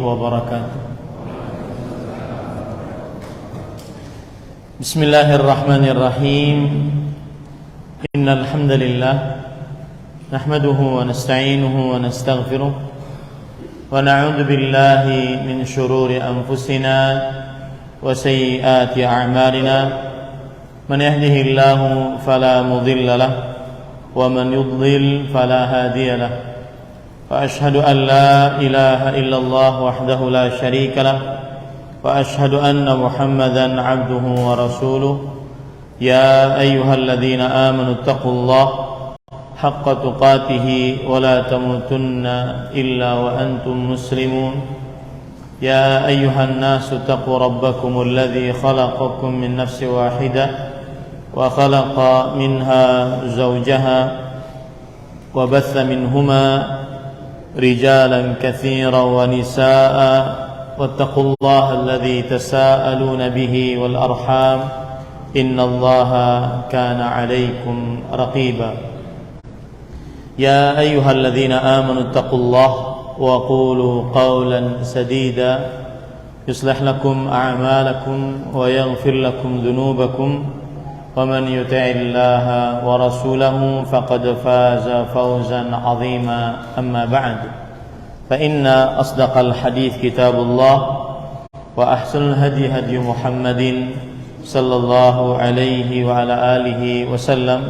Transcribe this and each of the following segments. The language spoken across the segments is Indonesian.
wabarakatuh. Bismillahirrahmanirrahim. Innal hamdalillah nahmaduhu wa nasta'inuhu wa nastaghfiruh wa na'udzu billahi min shururi anfusina wa sayyiati a'malina. Man yahdihillahu fala mudilla lahu wa man yudlil fala hadiya lahu. وأشهد أن لا إله إلا الله وحده لا شريك له وأشهد أن محمدا عبده ورسوله يا أيها الذين آمنوا اتقوا الله حق تقاته ولا تموتن إلا وأنتم مسلمون يا أيها الناس اتقوا ربكم الذي خلقكم من نفس واحدة وخلق منها زوجها وبث منهما رجالا كثيرا ونساء واتقوا الله الذي تساءلون به والأرحام إن الله كان عليكم رقيبا يا أيها الذين آمنوا اتقوا الله وقولوا قولا سديدا يصلح لكم أعمالكم ويغفر لكم ذنوبكم ومن يطع الله ورسوله فقد فاز فوزا عظيما أما بعد فإن أصدق الحديث كتاب الله وأحسن الهدي هدي محمد صلى الله عليه وعلى آله وسلم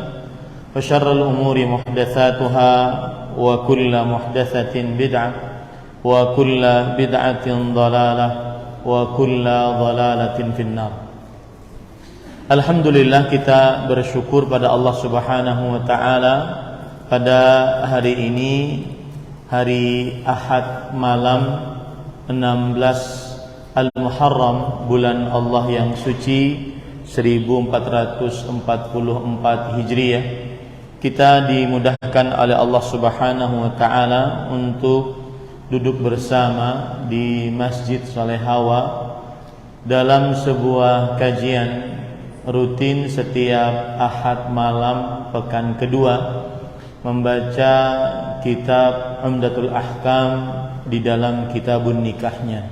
وشر الأمور محدثاتها وكل محدثة بدعة وكل بدعة ضلالة وكل ضلالة في النار. Alhamdulillah, kita bersyukur pada Allah Subhanahu wa taala pada hari ini, hari Ahad malam 16 Al-Muharram, bulan Allah yang suci 1444 Hijriah. Kita dimudahkan oleh Allah Subhanahu wa taala untuk duduk bersama di Masjid Salehawa dalam sebuah kajian rutin setiap Ahad malam pekan kedua, membaca kitab Umdatul Ahkam di dalam kitabun nikahnya.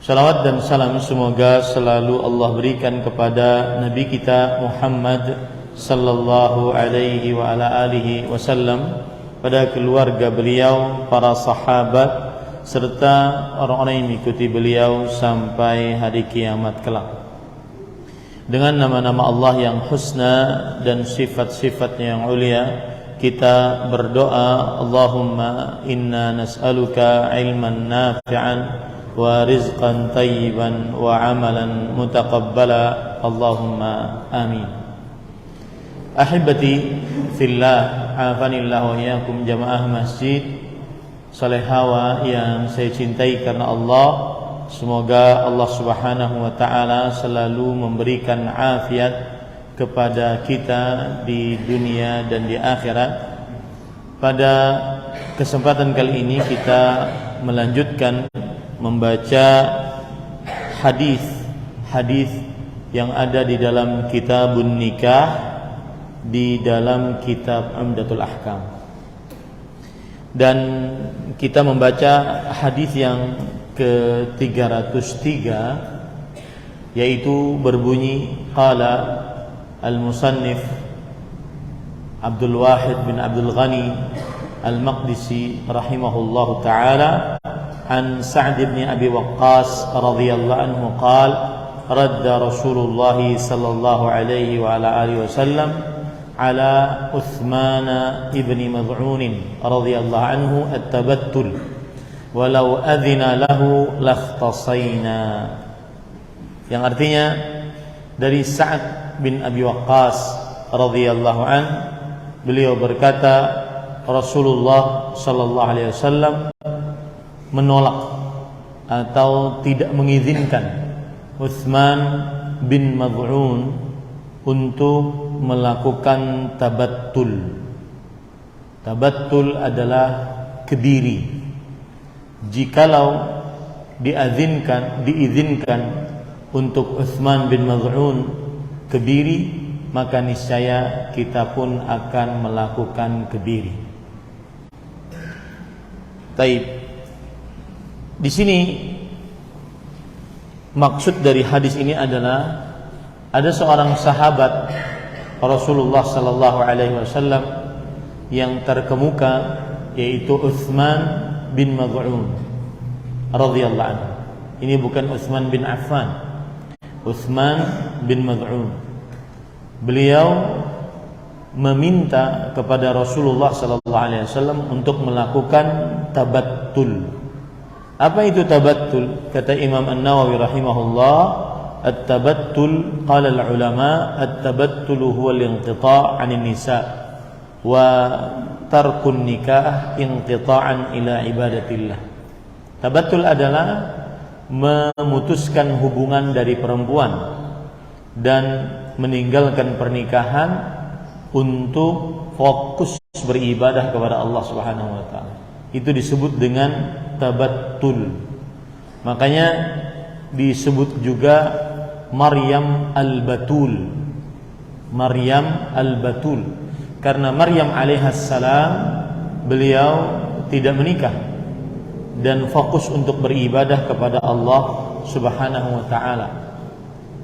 Salawat dan salam semoga selalu Allah berikan kepada Nabi kita Muhammad sallallahu alaihi wa ala alihi wasallam, pada keluarga beliau, para sahabat, serta orang-orang yang mengikuti beliau sampai hari kiamat kelak. Dengan nama-nama Allah yang husna dan sifat-sifatnya yang ulia, kita berdoa, Allahumma inna nas'aluka ilman nafi'an wa rizqan tayyiban wa amalan mutaqabbala, Allahumma amin. Ahibati fillah, afanillah wa iyyakum jamaah Masjid Salehawa yang saya cintai karena Allah. Semoga Allah Subhanahu wa taala selalu memberikan afiat kepada kita di dunia dan di akhirat. Pada kesempatan kali ini kita melanjutkan membaca hadis yang ada di dalam kitabun nikah, di dalam kitab Umdatul Ahkam. Dan kita membaca hadis yang ke-303, yaitu berbunyi, qala al-musannif Abdul Wahid bin Abdul Ghani al-Maqdisi rahimahullahu ta'ala an Sa'd bin Abi Waqqas radhiyallahu anhu qala radda Rasulullah sallallahu alaihi wa ala alihi wasallam ala Uthman ibn Mad'un radhiyallahu anhu at-tabattul walau adzina lahu lakhtasayna, yang artinya dari Sa'ad bin Abi Waqqas radhiyallahu an, beliau berkata Rasulullah sallallahu alaihi wasallam menolak atau tidak mengizinkan Uthman bin Mad'un untuk melakukan tabattul. Tabattul adalah kebiri. Jikalau diizinkan untuk Uthman bin Mad'un kebiri, maka niscaya kita pun akan melakukan kebiri. Taib. Di sini maksud dari hadis ini adalah ada seorang sahabat Rasulullah sallallahu alaihi wasallam yang terkemuka, yaitu Utsman bin Maz'un radhiyallahu anhu. Ini bukan Utsman bin Affan, Utsman bin Maz'un. Beliau meminta kepada Rasulullah sallallahu alaihi wasallam untuk melakukan tabattul. Apa itu tabattul? Kata Imam An-Nawawi rahimahullah, at-tabattul qala al-ulama at-tabattul huwa al-inqita' 'anil nisa' wa tarkun nikah inqita'an ila ibadatillah. Tabattul adalah memutuskan hubungan dari perempuan dan meninggalkan pernikahan untuk fokus beribadah kepada Allah Subhanahu wa taala. Itu disebut dengan tabattul. Makanya disebut juga Maryam al-Batul. Maryam al-Batul. Karena Maryam alaihissalam beliau tidak menikah dan fokus untuk beribadah kepada Allah Subhanahu wa taala.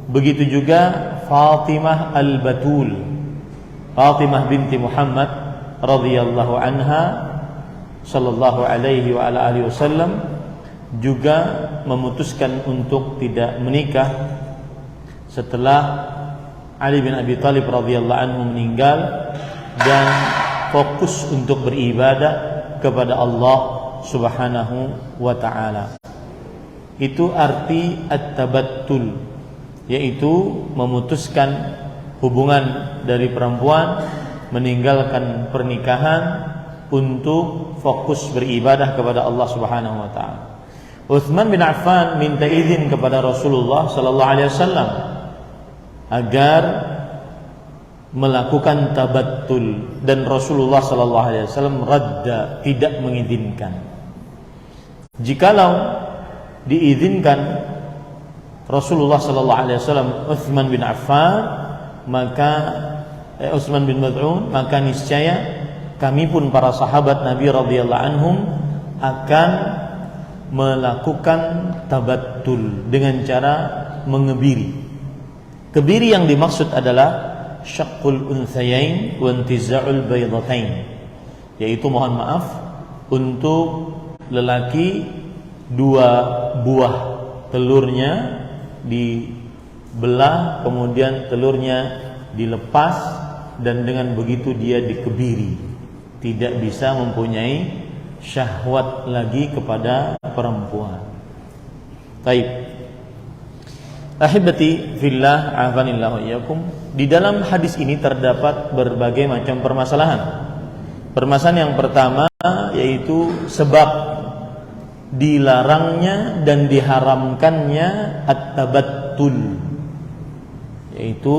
Begitu juga Fatimah al-Batul. Fatimah binti Muhammad radhiyallahu anha sallallahu alaihi wa ala alihi wasallam juga memutuskan untuk tidak menikah setelah Ali bin Abi Thalib radhiyallahu anhu meninggal dan fokus untuk beribadah kepada Allah Subhanahu wa ta'ala. Itu arti at-tabattul, yaitu memutuskan hubungan dari perempuan, meninggalkan pernikahan untuk fokus beribadah kepada Allah Subhanahu wa ta'ala. Utsman bin Affan minta izin kepada Rasulullah sallallahu alaihi wasallam agar melakukan tabattul, dan Rasulullah sallallahu alaihi wasallam radda, tidak mengizinkan. Jikalau diizinkan Rasulullah sallallahu alaihi wasallam Utsman bin Affan, maka Utsman bin Maz'un, maka niscaya kami pun para sahabat Nabi radhiyallahu anhum akan melakukan tabattul dengan cara mengebiri. Kebiri yang dimaksud adalah syaqqul unthayain wa intiza'ul baydatain, yaitu mohon maaf untuk lelaki dua buah telurnya dibelah, kemudian telurnya dilepas, dan dengan begitu dia dikebiri, tidak bisa mempunyai syahwat lagi kepada perempuan. Baik. Ahibati fillah, afanillahu iyyakum. Di dalam hadis ini terdapat berbagai macam permasalahan. Permasalahan yang pertama yaitu sebab dilarangnya dan diharamkannya at-tabattul, yaitu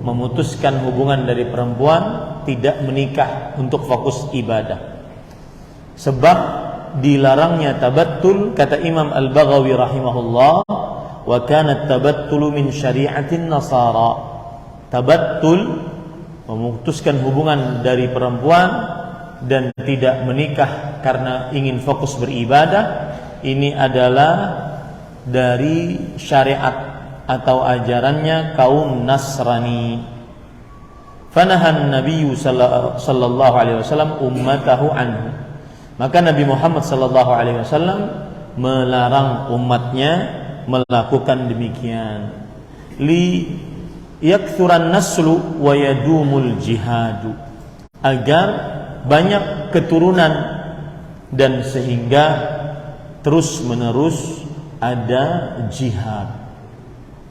memutuskan hubungan dari perempuan, tidak menikah untuk fokus ibadah. Sebab dilarangnya tabattul, kata Imam Al-Baghawi rahimahullah, wa kana at-tabattulu min syari'atin nasara. Tabattul, memutuskan hubungan dari perempuan dan tidak menikah karena ingin fokus beribadah, ini adalah dari syariat atau ajarannya kaum Nasrani. Fanahan Nabi sallallahu alaihi wasallam ummatahu anhu. Maka Nabi Muhammad sallallahu alaihi wasallam melarang umatnya melakukan demikian. Li yakthuran naslu wa yadumul jihadu, agar banyak keturunan dan sehingga terus menerus ada jihad.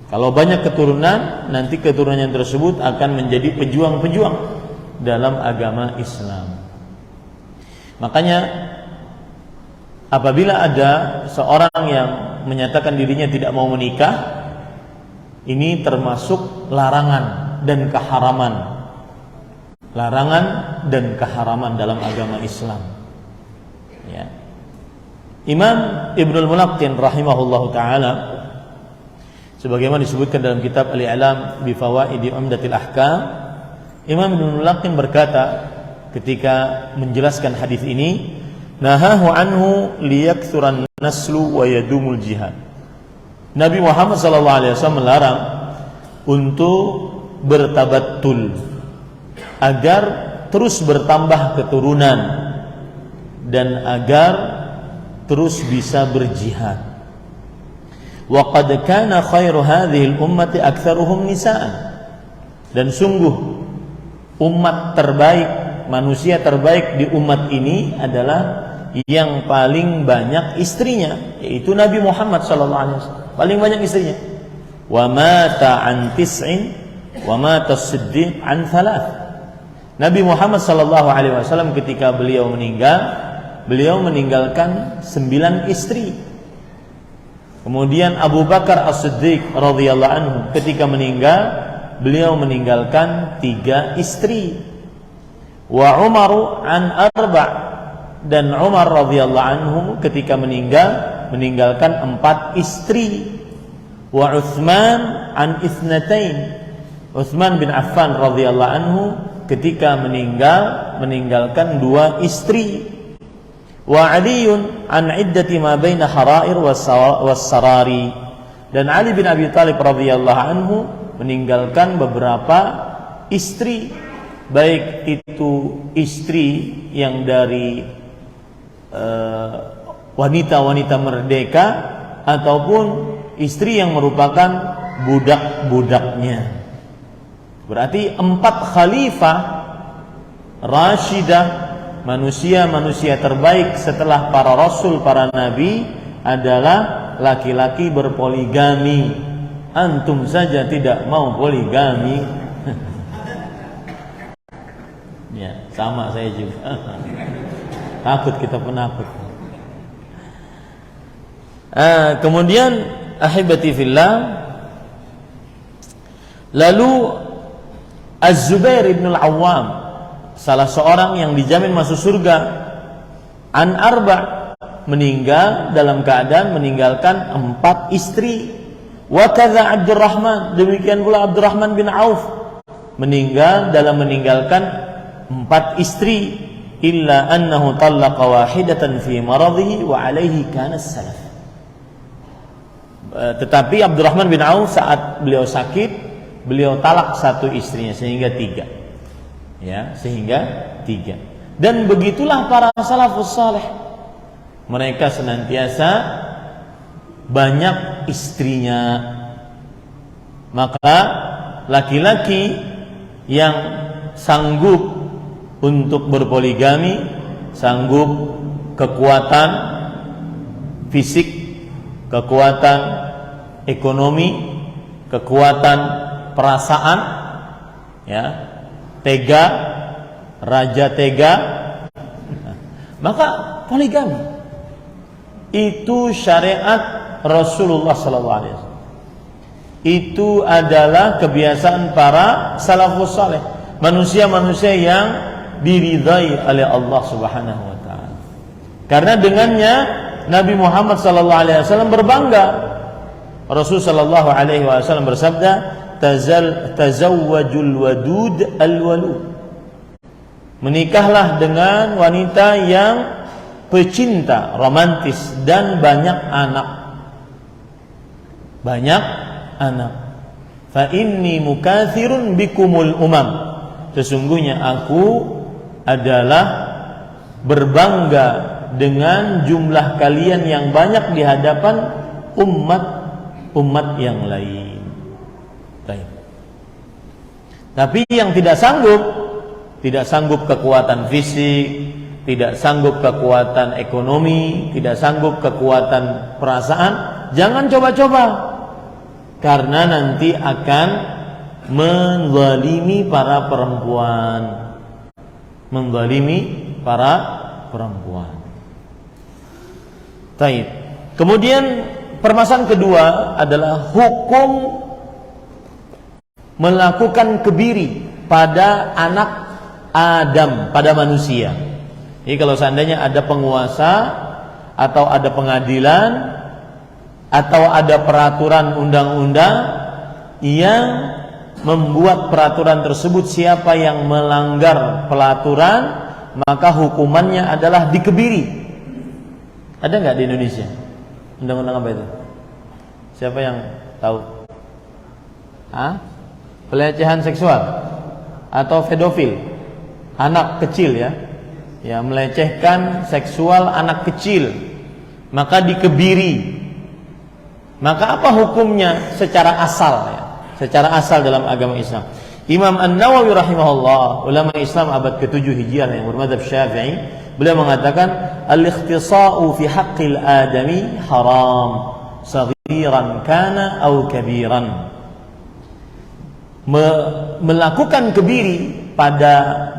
Kalau banyak keturunan, nanti keturunan tersebut akan menjadi pejuang-pejuang dalam agama Islam. Makanya apabila ada seorang yang menyatakan dirinya tidak mau menikah, ini termasuk larangan dan keharaman. Larangan dan keharaman dalam agama Islam. Ya. Imam Ibnul Mulaqqin rahimahullahu taala, sebagaimana disebutkan dalam kitab Al-I'lam bi Fawaidi Umdatil Ahkam, Imam Ibnul Mulaqqin berkata ketika menjelaskan hadis ini, nahahu anhu liyaksuran naslu wa yadumul jihad. Nabi Muhammad SAW melarang untuk bertabattul agar terus bertambah keturunan dan agar terus bisa berjihad. Wa qad kana khairu hadhihi al-ummati aktsaruhum nisaan. Dan sungguh umat terbaik, manusia terbaik di umat ini adalah yang paling banyak istrinya, yaitu Nabi Muhammad SAW. Paling banyak istrinya. Wa mata an tis'in wa mata as-siddiq an thalath. Nabi Muhammad SAW ketika beliau meninggal, beliau meninggalkan 9 istri. Kemudian Abu Bakar As-Siddiq radhiyallahu anhu ketika meninggal, beliau meninggalkan 3 istri. Wa Umar an arba', dan Umar radhiyallahu anhu ketika meninggalkan 4 istri. Wa Utsman an itsnatain, Utsman bin Affan radhiyallahu anhu ketika meninggalkan 2 istri. Wa Aliun an iddati ma baina harair was sarari, dan Ali bin Abi Thalib radhiyallahu anhu meninggalkan beberapa istri, baik itu istri yang dari wanita-wanita merdeka ataupun istri yang merupakan budak-budaknya. Berarti 4 khalifah Rashidah, manusia-manusia terbaik setelah para rasul, para nabi adalah laki-laki berpoligami. Antum saja tidak mau poligami. Ya, sama saya juga. Takut, kita penakut. Kemudian ahibati fillah, lalu Az-Zubair ibn al-Awwam, salah seorang yang dijamin masuk surga, an arba', meninggal dalam keadaan meninggalkan 4 istri. Wa kadza Abdurrahman, demikian pula Abdurrahman bin Auf meninggal dalam meninggalkan 4 istri, illa annahu talaqa wahidatan fi maradhihi wa alaihi kana salaf. Tetapi Abdurrahman bin Auf saat beliau sakit, beliau talak 1 istrinya sehingga 3. Ya, sehingga 3. Dan begitulah para salafus saleh. Mereka senantiasa banyak istrinya. Maka laki-laki yang sanggup untuk berpoligami, sanggup kekuatan fisik, kekuatan ekonomi, kekuatan perasaan, ya, tega, raja tega, maka poligami. Itu syariat Rasulullah SAW. Itu adalah kebiasaan para salafus saleh, manusia-manusia yang diridhai oleh Allah Subhanahu wa taala. Karena dengannya Nabi Muhammad SAW berbangga. Rasul sallallahu alaihi wasallam bersabda, tazawwajul wadud al-walud. Menikahlah dengan wanita yang pecinta, romantis, dan banyak anak. Banyak anak. Fa inni mukathirun bikumul umam. Sesungguhnya aku adalah berbangga dengan jumlah kalian yang banyak di hadapan umat yang lain. Baik. Tapi yang tidak sanggup kekuatan fisik, tidak sanggup kekuatan ekonomi, tidak sanggup kekuatan perasaan, jangan coba-coba. Karena nanti akan menzalimi para perempuan. Menzalimi para perempuan. Baik. Kemudian permasalahan kedua adalah hukum melakukan kebiri pada anak Adam, pada manusia. Jadi kalau seandainya ada penguasa atau ada pengadilan atau ada peraturan undang-undang yang membuat peraturan tersebut, siapa yang melanggar peraturan maka hukumannya adalah dikebiri. Ada nggak di Indonesia? Undang-undang apa itu? Siapa yang tahu? Pelecehan seksual atau pedofil? Anak kecil ya. Ya, melecehkan seksual anak kecil, maka dikebiri. Maka apa hukumnya secara asal ya? Secara asal dalam agama Islam. Imam An-Nawawi rahimahullah, ulama Islam abad ke-7 Hijriah yang bermadzhab Syafi'i, beliau mengatakan al-ikhtisa'u fi haqqil adami haram, saghiran kana aw kabiran. Melakukan kebiri pada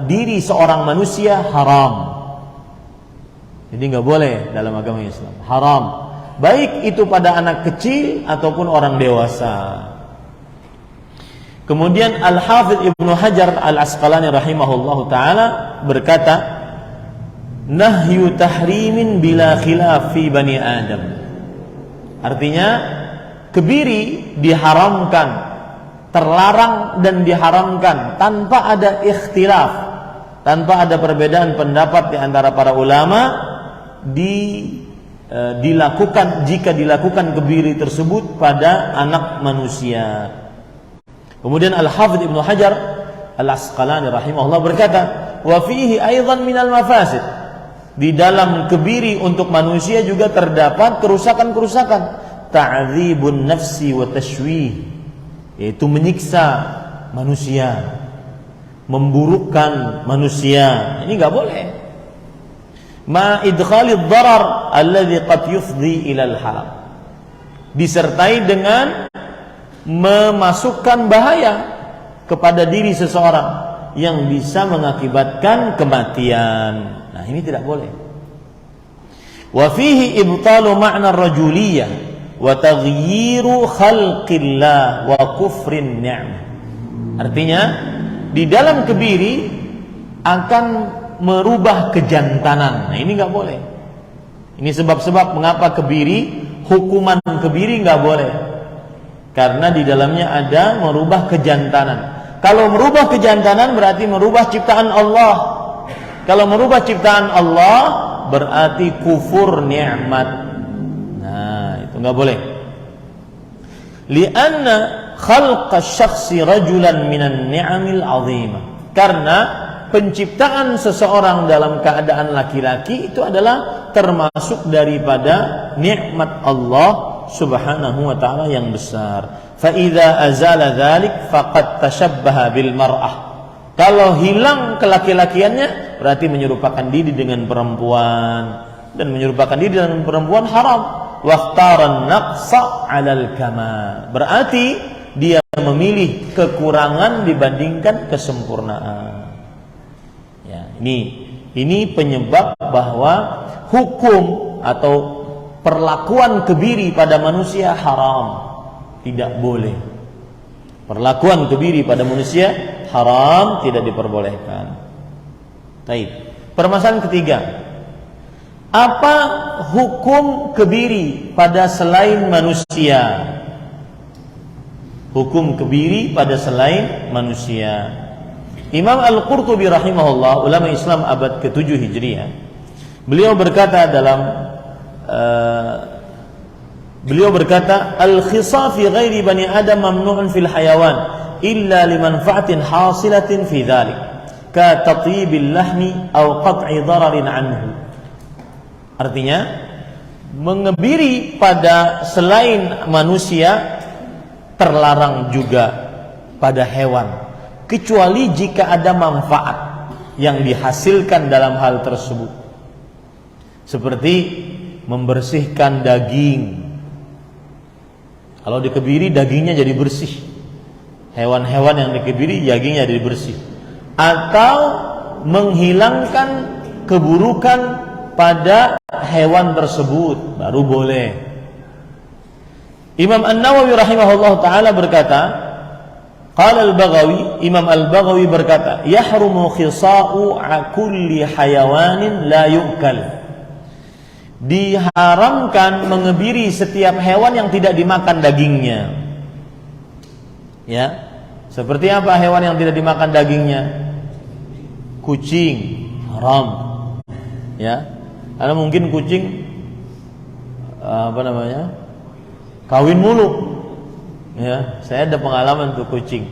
diri seorang manusia haram. Jadi enggak boleh dalam agama Islam. Haram. Baik itu pada anak kecil ataupun orang dewasa. Kemudian Al-Hafidz Ibnu Hajar Al-Asqalani rahimahullahu taala berkata, nahyu tahrimin bila khilaf fi bani Adam. Artinya kebiri diharamkan, terlarang dan diharamkan tanpa ada ikhtilaf, tanpa ada perbedaan pendapat di antara para ulama dilakukan jika dilakukan kebiri tersebut pada anak manusia. Kemudian Al-Hafidz Ibnu Hajar Al-Asqalani rahimahullah berkata, wa fihi aidan minal mafasid. Di dalam kebiri untuk manusia juga terdapat kerusakan-kerusakan. Ta'dzibun nafsi wa tashwih, yaitu menyiksa manusia, memburukkan manusia. Ini enggak boleh. Ma idkhalid darar alladhi qad yufdi ila al-halak. Disertai dengan memasukkan bahaya kepada diri seseorang yang bisa mengakibatkan kematian. Nah, ini tidak boleh. Wa fihi ibtalu ma'na ar-rajuliyah wa taghyiru khalqillah wa kufrin ni'mah. Artinya di dalam kebiri akan merubah kejantanan. Nah, ini enggak boleh. Ini sebab-sebab mengapa kebiri, hukuman kebiri enggak boleh. Karena di dalamnya ada merubah kejantanan. Kalau merubah kejantanan berarti merubah ciptaan Allah. Kalau merubah ciptaan Allah berarti kufur nikmat. Nah, itu enggak boleh. Lianna khalqa syakhsi rajulan minan ni'amil 'azimah. Karena penciptaan seseorang dalam keadaan laki-laki itu adalah termasuk daripada nikmat Allah subhanahu wa ta'ala yang besar. Fa idza azala dzalik faqad tashabbaha bil mar'ah. Kalau hilang kelaki-lakiannya berarti menyerupakan diri dengan perempuan, dan menyerupakan diri dengan perempuan haram. Waqtaran naqsa 'alal kamal. Berarti dia memilih kekurangan dibandingkan kesempurnaan. Ya, ini penyebab bahwa hukum atau perlakuan kebiri pada manusia haram, tidak boleh. Perlakuan kebiri pada manusia haram, tidak diperbolehkan. Baik. Permasalahan ketiga, apa hukum kebiri pada selain manusia? Hukum kebiri pada selain manusia. Imam Al-Qurtubi rahimahullah, ulama Islam abad ke-7 Hijriah, beliau berkata al-khisa fi ghairi bani adam mamnu'un fil hayawan illa limanfa'atin hasilatin fi dhalik ka tatyibil lahmi aw qat'i dararin anhu. Artinya, mengebiri pada selain manusia terlarang juga pada hewan, kecuali jika ada manfaat yang dihasilkan dalam hal tersebut, seperti membersihkan daging. Kalau dikebiri dagingnya jadi bersih, hewan-hewan yang dikebiri dagingnya jadi bersih, atau menghilangkan keburukan pada hewan tersebut, baru boleh. Imam An-Nawawi rahimahullah ta'ala berkata, qala al-Baghawi, Imam Al-Baghawi berkata, yahrumu khisa'u kulli hayawanin la yu'kal. Diharamkan mengebiri setiap hewan yang tidak dimakan dagingnya. Ya, seperti apa hewan yang tidak dimakan dagingnya? Kucing, haram. Ya, karena mungkin kucing kawin mulu. Ya, saya ada pengalaman tuh kucing.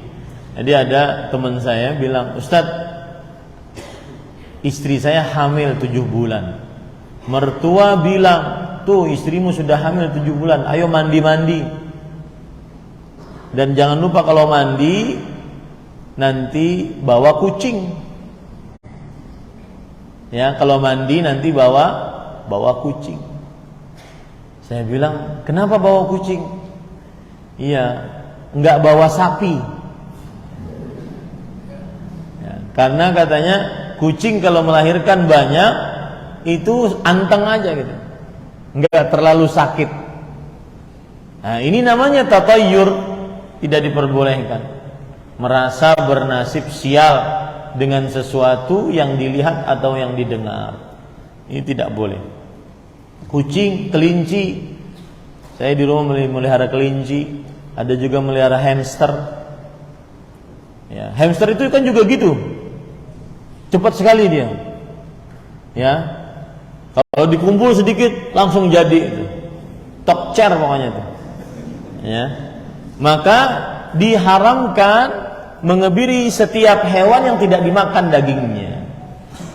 Jadi ada teman saya bilang, "Ustadz, istri saya hamil 7 bulan. Mertua bilang, tuh istrimu sudah hamil 7 bulan, ayo mandi-mandi. Dan jangan lupa kalau mandi nanti bawa kucing. Ya, kalau mandi nanti bawa kucing." Saya bilang, "Kenapa bawa kucing?" "Iya, enggak bawa sapi." Ya, karena katanya kucing kalau melahirkan banyak itu anteng aja gitu, enggak terlalu sakit. Nah, ini namanya tatayyur, tidak diperbolehkan. Merasa bernasib sial dengan sesuatu yang dilihat atau yang didengar. Ini tidak boleh. Kucing, kelinci, saya di rumah melihara kelinci, ada juga melihara hamster. Ya, hamster itu kan juga gitu, cepat sekali dia. Ya, kalau dikumpul sedikit langsung jadi, top chair pokoknya itu. Ya, maka diharamkan mengebiri setiap hewan yang tidak dimakan dagingnya.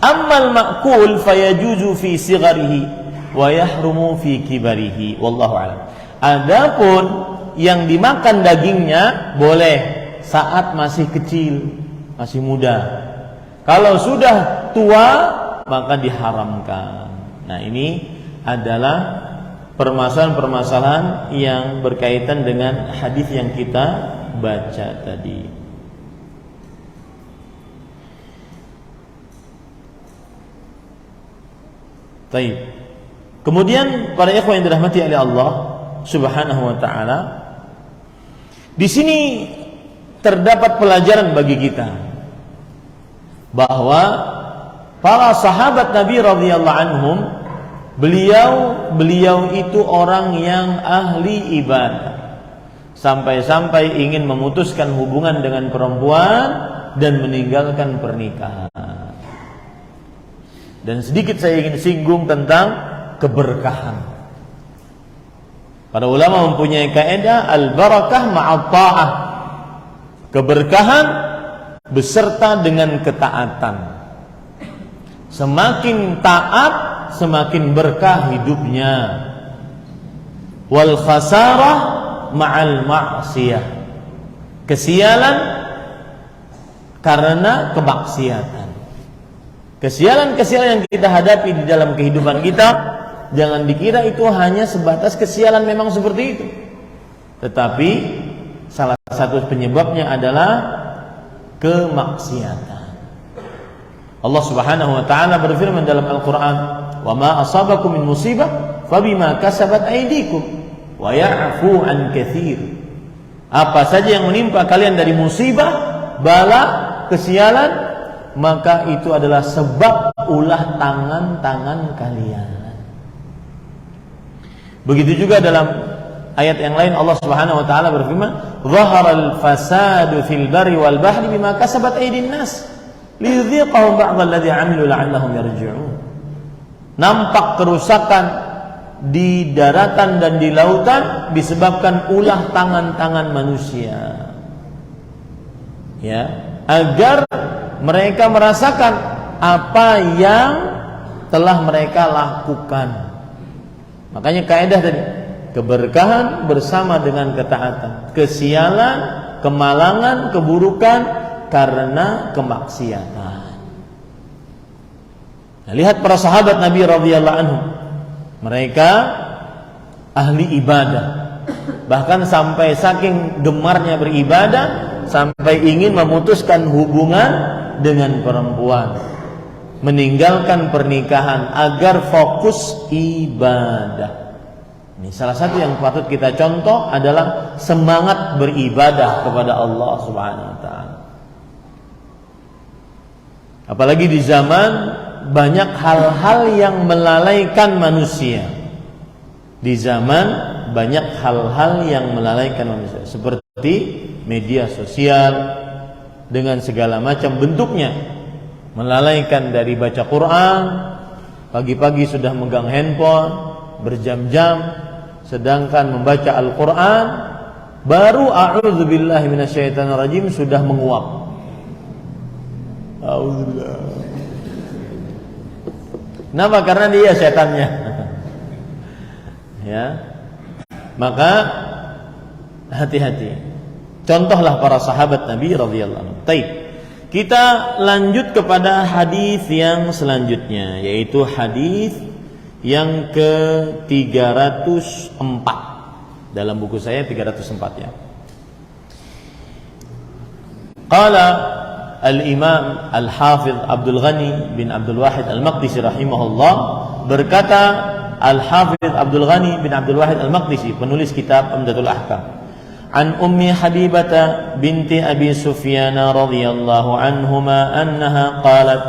Ammal ma'kul fayajuzu fi sigharihi wa yahrumu fi kibarihi, wallahu a'lam. Adapun yang dimakan dagingnya boleh saat masih kecil, masih muda. Kalau sudah tua maka diharamkan. Nah, ini adalah permasalahan-permasalahan yang berkaitan dengan hadis yang kita baca tadi. Baik. Kemudian para ikhwan yang dirahmati oleh Allah Subhanahu wa taala, di sini terdapat pelajaran bagi kita bahwa para sahabat Nabi radhiyallahu anhum, beliau itu orang yang ahli ibadah, sampai-sampai ingin memutuskan hubungan dengan perempuan dan meninggalkan pernikahan. Dan sedikit saya ingin singgung tentang keberkahan. Para ulama mempunyai kaidah al-barakah ma'at ta'ah. Keberkahan beserta dengan ketaatan. Semakin taat, semakin berkah hidupnya. Wal khasarah ma'al ma'siyah. Kesialan karena kemaksiatan. Kesialan-kesialan yang kita hadapi di dalam kehidupan kita, jangan dikira itu hanya sebatas kesialan memang seperti itu. Tetapi salah satu penyebabnya adalah kemaksiatan. Allah Subhanahu wa taala berfirman dalam Al-Qur'an, "Wa ma asabakum min musibah fabima kasabat aydikum wa ya'fu an katsir." Apa saja yang menimpa kalian dari musibah, bala, kesialan, maka itu adalah sebab ulah tangan-tangan kalian. Begitu juga dalam ayat yang lain Allah Subhanahu wa taala berfirman, "Dhaharal fasadu fil barri wal bahri bima kasabat aydin nas liyudhiqahum ba'dal ladzi 'amilu la'allahum yarji'un." Nampak kerusakan di daratan dan di lautan disebabkan ulah tangan-tangan manusia. Ya, agar mereka merasakan apa yang telah mereka lakukan. Makanya kaidah tadi, keberkahan bersama dengan ketaatan, kesialan, kemalangan, keburukan karena kemaksiatan. Nah, lihat para sahabat Nabi radhiyallahu anhum, mereka ahli ibadah, bahkan sampai saking gemarnya beribadah sampai ingin memutuskan hubungan dengan perempuan, meninggalkan pernikahan agar fokus ibadah. Ini salah satu yang patut kita contoh adalah semangat beribadah kepada Allah Subhanahu wa taala. Apalagi di zaman banyak hal-hal yang melalaikan manusia. Di zaman banyak hal-hal yang melalaikan manusia, seperti media sosial dengan segala macam bentuknya, melalaikan dari baca Quran, pagi-pagi sudah megang handphone berjam-jam, sedangkan membaca Al-Quran baru a'udzubillahi minasyaitonirrajim sudah menguap. A'udzubillah. Kenapa? Karena dia setannya. Ya. Maka hati-hati. Contohlah para sahabat Nabi radhiyallahu anhu. Baik. Kita lanjut kepada hadis yang selanjutnya, yaitu hadis yang ke-304. Dalam buku saya 304 ya. Qala Al-Imam Al-Hafidh Abdul Ghani bin Abdul Wahid Al-Maqdisi rahimahullah, berkata Al-Hafidh Abdul Ghani bin Abdul Wahid Al-Maqdisi, penulis kitab Umdatul Ahkam, an Ummi Habibah binti Abi Sufyan radhiyallahu anhuma annaha qalat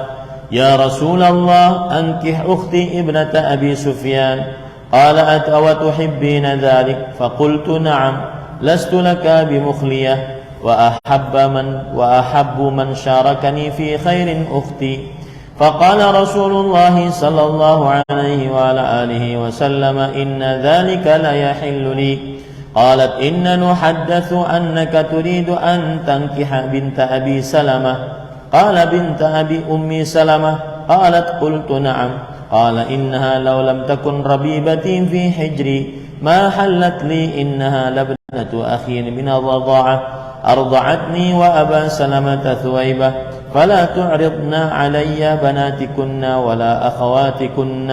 ya Rasulullah ankih ukhti ibnata Abi Sufyan qala atawa tuhibbina dhalik faqultu na'am lastu laka bimukhliya wa ahabbu man syarakani fi khairin ukhti faqala Rasulullah sallallahu alaihi wa ala alihi wa sallam inna dhalika la yahillu li قالت إن نحدث أنك تريد أن تنكح بنت أبي سلمة قال بنت أبي أمي سلمة قالت قلت نعم قال إنها لو لم تكن ربيبتي في حجري ما حلت لي إنها لبنة أخي من الرضاعة أرضعتني وأبا سلمة ثويبة فلا تعرضن علي بناتكن ولا أخواتكن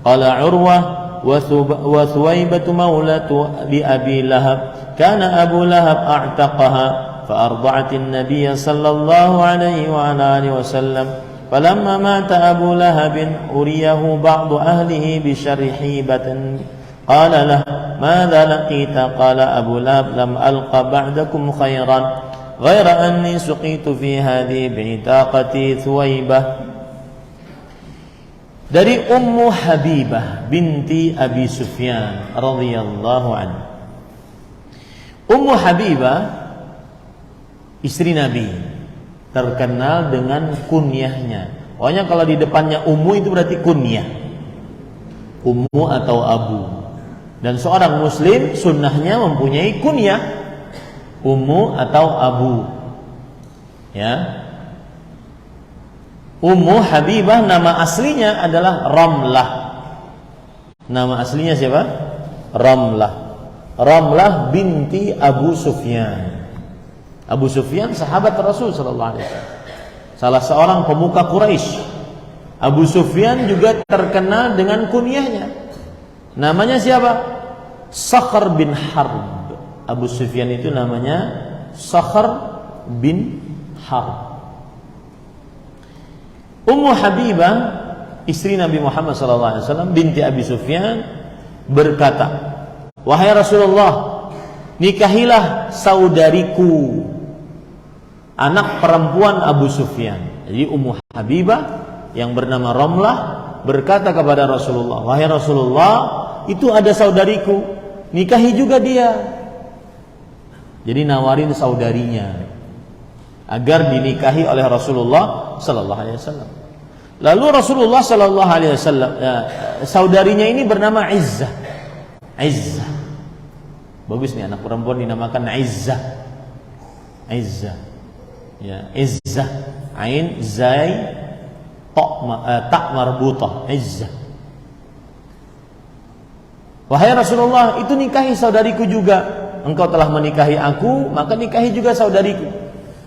قال عروة وثويبة مولة لأبي لهب كان أبو لهب أعتقها فأرضعت النبي صلى الله عليه وعلى آله وسلم فلما مات أبو لهب أريه بعض أهله بشر حيبة قال له ماذا لقيت قال أبو لهب لم ألق بعدكم خيرا غير أني سقيت في هذه بعتاقتي ثويبة. Dari Ummu Habibah binti Abi Sufyan radhiyallahu anha. Ummu Habibah istri Nabi, terkenal dengan kunyahnya. Pokoknya kalau di depannya Ummu itu berarti kunyah, Ummu atau Abu. Dan seorang muslim sunnahnya mempunyai kunyah Ummu atau Abu. Ya. Ummu Habibah nama aslinya adalah Ramlah. Nama aslinya siapa? Ramlah. Ramlah binti Abu Sufyan. Abu Sufyan sahabat Rasul sallallahu alaihi wasallam. Salah seorang pemuka Quraisy. Abu Sufyan juga terkenal dengan kunyahnya. Namanya siapa? Sakhr bin Harb. Abu Sufyan itu namanya Sakhr bin Harb. Ummu Habibah istri Nabi Muhammad SAW binti Abi Sufyan berkata, wahai Rasulullah, nikahilah saudariku, anak perempuan Abu Sufyan. Jadi Ummu Habibah yang bernama Ramlah berkata kepada Rasulullah, wahai Rasulullah, itu ada saudariku, nikahi juga dia. Jadi nawarin saudarinya agar dinikahi oleh Rasulullah sallallahu alaihi wasallam. Lalu Rasulullah sallallahu alaihi wasallam, saudarinya ini bernama Izzah. Izzah. Bagus nih anak perempuan dinamakan Izzah. Izzah. Ya, Izzah. Ain zai ta marbutah. Izzah. Wahai Rasulullah, itu nikahi saudariku juga. Engkau telah menikahi aku, maka nikahi juga saudariku.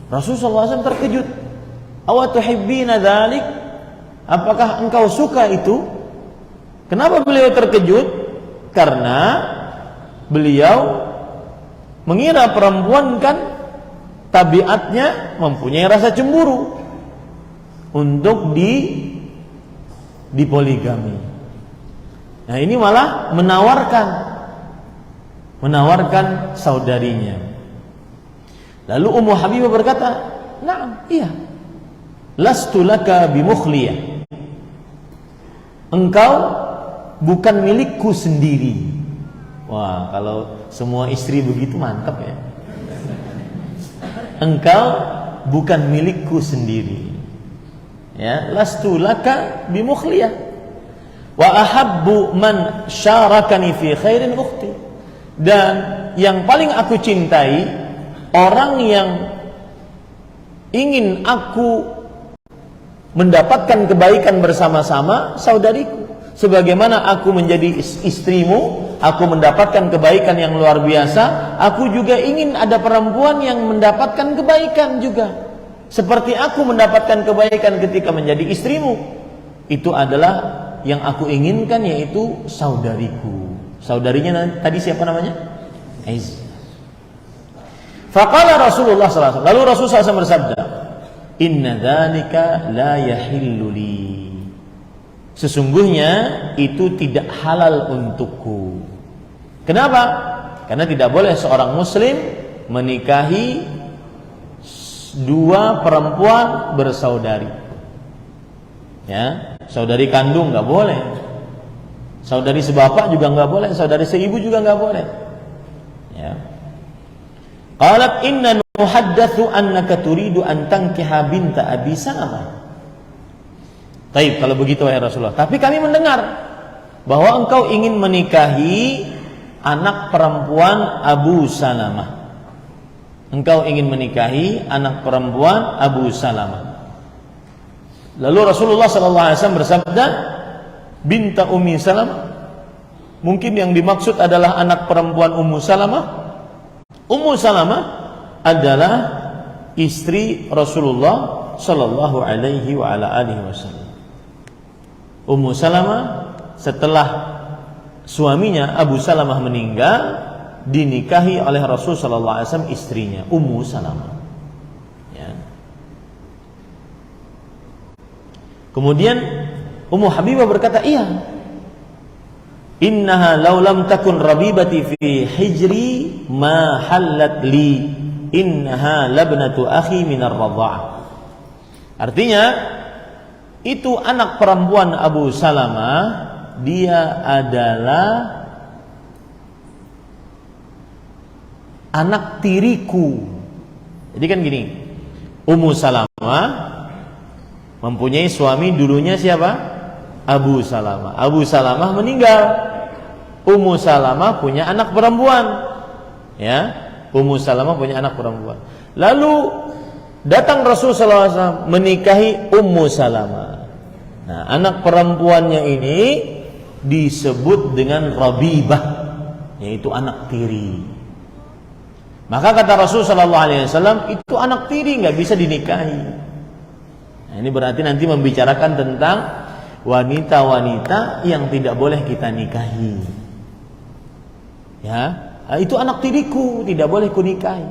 Rasulullah SAW terkejut. Awa tuhibbina dzalik? Apakah engkau suka itu? Kenapa beliau terkejut? Karena beliau mengira perempuan kan tabiatnya mempunyai rasa cemburu untuk dipoligami. Nah, ini malah menawarkan saudarinya. Lalu Ummu Habibah berkata, "Na'am, iya. Lastu laka bimukhliyah." Engkau bukan milikku sendiri. Wah, kalau semua istri begitu mantap ya. Engkau bukan milikku sendiri. Ya, lastu laka bimukhliyah. Wa ahabbu man syarakani fi khairin ukhti. Dan yang paling aku cintai, orang yang ingin aku mendapatkan kebaikan bersama-sama, saudariku. Sebagaimana aku menjadi istrimu, aku mendapatkan kebaikan yang luar biasa, aku juga ingin ada perempuan yang mendapatkan kebaikan juga. Seperti aku mendapatkan kebaikan ketika menjadi istrimu. Itu adalah yang aku inginkan, yaitu saudariku. Saudarinya tadi siapa namanya? Aisyah. Faqala Rasulullah SAW. Lalu Rasulullah SAW bersabda, Inna dzalika la yahillu li. Sesungguhnya itu tidak halal untukku. Kenapa? Karena tidak boleh seorang muslim menikahi dua perempuan bersaudari. Ya, saudari kandung nggak boleh, saudari sebapak juga nggak boleh, saudari seibu juga nggak boleh. Ya. Qalat inna nuhaddatsu annaka turidu an tankiha binta Abi Salamah. Taib, kalau begitu wahai Rasulullah. Tapi kami mendengar bahwa engkau ingin menikahi anak perempuan Abu Salamah. Engkau ingin menikahi anak perempuan Abu Salamah. Lalu Rasulullah SAW bersabda, binta Ummi Salamah. Mungkin yang dimaksud adalah anak perempuan Ummu Salamah. Ummu Salamah adalah istri Rasulullah Sallallahu Alaihi Wasallam. Ummu Salamah setelah suaminya Abu Salamah meninggal, dinikahi oleh Rasul Sallallahu Alaihi Wasallam istrinya Ummu Salamah. Ya. Kemudian Ummu Habibah berkata, iya, innaha law lam takun rabibati fi hijri ma halat li, innaha labnatu akhi minar radha'ah. Artinya, itu anak perempuan Abu Salamah, dia adalah anak tiriku. Jadi kan gini, Ummu Salamah mempunyai suami dulunya siapa? Abu Salamah. Abu Salamah meninggal. Ummu Salamah punya anak perempuan. Ya, Ummu Salamah punya anak perempuan. Lalu datang Rasulullah SAW menikahi Ummu Salamah. Nah, anak perempuannya ini disebut dengan Rabibah, yaitu anak tiri. Maka kata Rasulullah SAW, itu anak tiri, nggak bisa dinikahi. Nah, ini berarti nanti membicarakan tentang wanita-wanita yang tidak boleh kita nikahi. Ya, itu anak tiriku, tidak boleh kunikahi.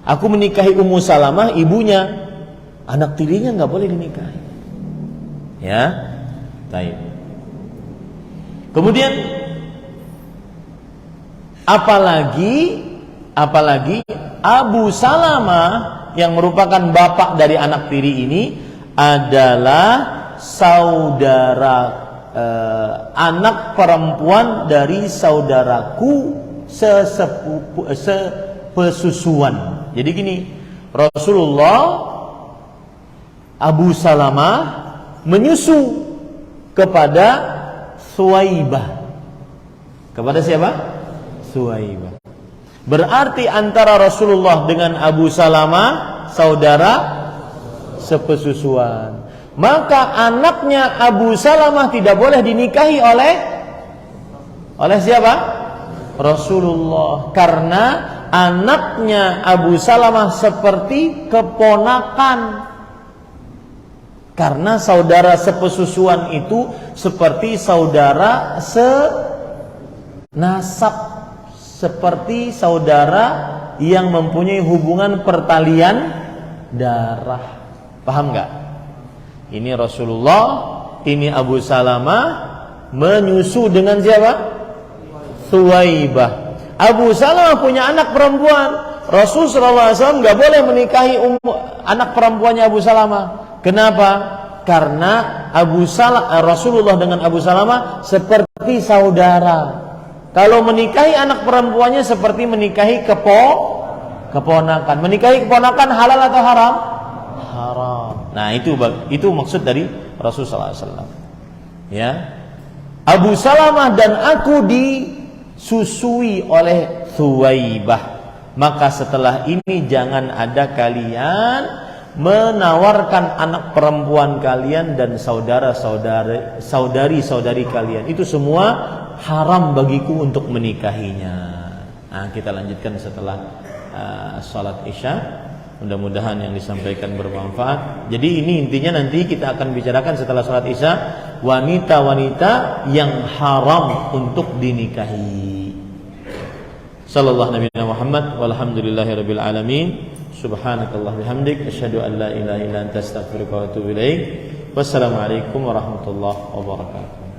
Aku menikahi Ummu Salamah, ibunya, anak tirinya nggak boleh dinikahi. Ya, baik. Kemudian apalagi Abu Salamah yang merupakan bapak dari anak tiri ini adalah saudara anak perempuan dari saudaraku sepesusuan. Jadi gini, Rasulullah Abu Salamah menyusu kepada Suwaibah. Kepada siapa? Suwaibah. Berarti antara Rasulullah dengan Abu Salamah saudara sepesusuan. Maka anaknya Abu Salamah tidak boleh dinikahi oleh siapa? Rasulullah. Karena anaknya Abu Salamah seperti keponakan. Karena saudara sepesusuan itu seperti saudara senasab, seperti saudara yang mempunyai hubungan pertalian darah. Paham nggak? Ini Rasulullah, ini Abu Salamah menyusu dengan siapa? Suwaibah. Abu Salamah punya anak perempuan. Rasulullah SAW nggak boleh menikahi anak perempuannya Abu Salamah. Kenapa? Karena Rasulullah dengan Abu Salamah seperti saudara. Kalau menikahi anak perempuannya seperti menikahi keponakan. Menikahi keponakan halal atau haram? Haram. Nah, itu maksud dari Rasulullah SAW. Ya. Abu Salamah dan aku disusui oleh Thuwaibah. Maka setelah ini jangan ada kalian menawarkan anak perempuan kalian dan saudari-saudari kalian. Itu semua haram bagiku untuk menikahinya. Nah, kita lanjutkan setelah salat Isya. Mudah-mudahan yang disampaikan bermanfaat. Jadi ini intinya nanti kita akan bicarakan setelah salat Isya, wanita-wanita yang haram untuk dinikahi. Sallallahu Nabi Muhammad walhamdulillahirabbil alamin. Subhanakallah bihamdik asyhadu an la ilaha illa anta astaghfiruka wa atubu ilaik. Wassalamualaikum warahmatullahi wabarakatuh.